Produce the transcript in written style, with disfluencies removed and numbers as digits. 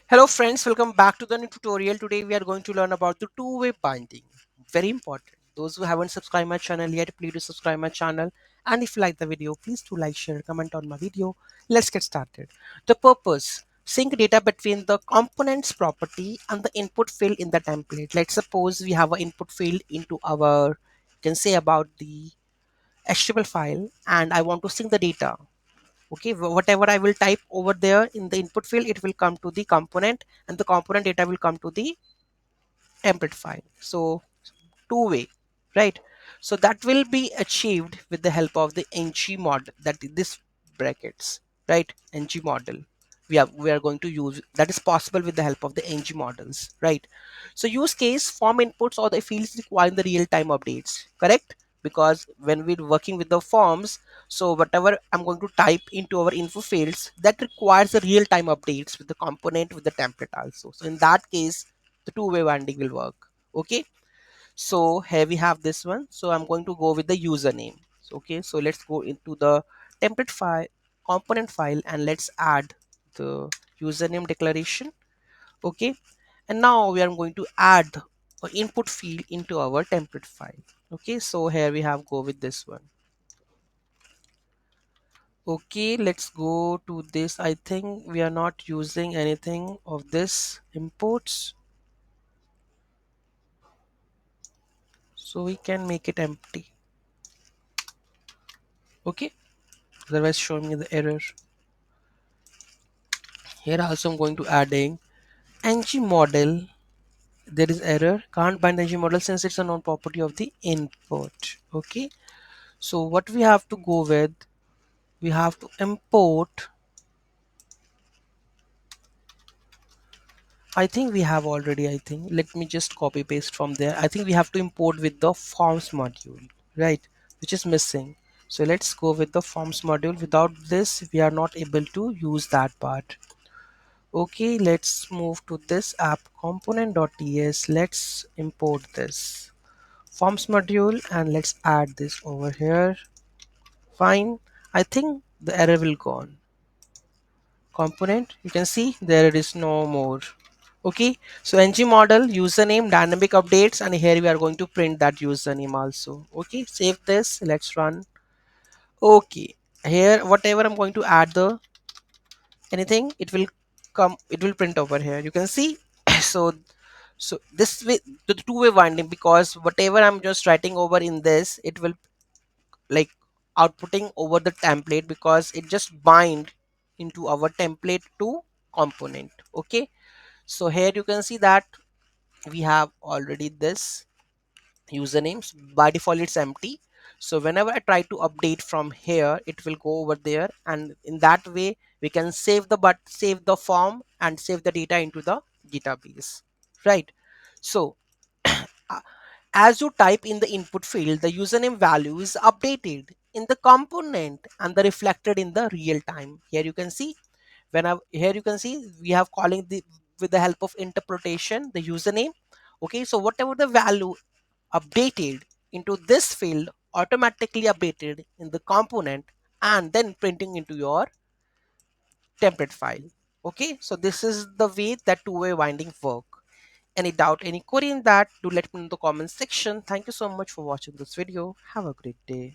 Hello friends, welcome back to the new tutorial. Today we are going to learn about the two-way binding. Very important. Those who haven't subscribed my channel yet, please do subscribe my channel. And if you like the video, please do like, share, comment on my video. Let's get started. The purpose. Sync data between the components property and the input field in the template. Let's suppose we have an input field into our, you can say about the HTML file and I want to sync the data. Okay, whatever I will type over there in the input field, it will come to the component and the component data will come to the template file. So two-way, right? So that will be achieved with the help of the ng model, that is this brackets, right? Ng model we are going to use, that is possible with the help of the ng models, right? So use case form inputs or the fields requiring the real-time updates, correct? Because when we're working with the forms, so whatever I'm going to type into our info fields, that requires the real-time updates with the component with the template also. So in that case, the two-way binding will work. Okay, so here we have this one. So I'm going to go with the username. So, okay, so let's go into the template file, component file, and let's add the username declaration. Okay, and now we are going to add an input field into our template file. Okay, so here we have go with this one. Okay, let's go to this. I think we are not using anything of this imports, so we can make it empty. Okay, otherwise showing me the error. Here also I'm going to adding ng model. There is error, can't bind ng model since it's a non property of the input. Okay, so what we have to go with, we have to import. I think we have already, I think let me just copy paste from there. I think we have to import with the forms module, right, which is missing. So let's go with the forms module. Without this we are not able to use that part. Okay, let's move to this app component.ts. Let's import this forms module and let's add this over here. Fine, I think the error will gone. Component, you can see there it is no more. Okay, so ng model username dynamic updates, and here we are going to print that username also. Okay, save this, let's run. Okay, here whatever I'm going to add the anything, it will come, it will print over here, you can see. So this way the two-way winding, because whatever I'm just writing over in this, it will like outputting over the template, because it just bind into our template to component. Okay, so here you can see that we have already this usernames. By default it's empty, so whenever I try to update from here, it will go over there, and in that way we can save the save the form and save the data into the database, right? So uh, as you type in the input field, the username value is updated in the component and the reflected in the real time. Here you can see, here you can see we have calling the with the help of interpretation the username. Okay, so whatever the value updated into this field automatically updated in the component and then printing into your template file. Okay, so this is the way that two-way winding work. Any doubt, any query in that, do let me know in the comment section. Thank you so much for watching this video. Have a great day.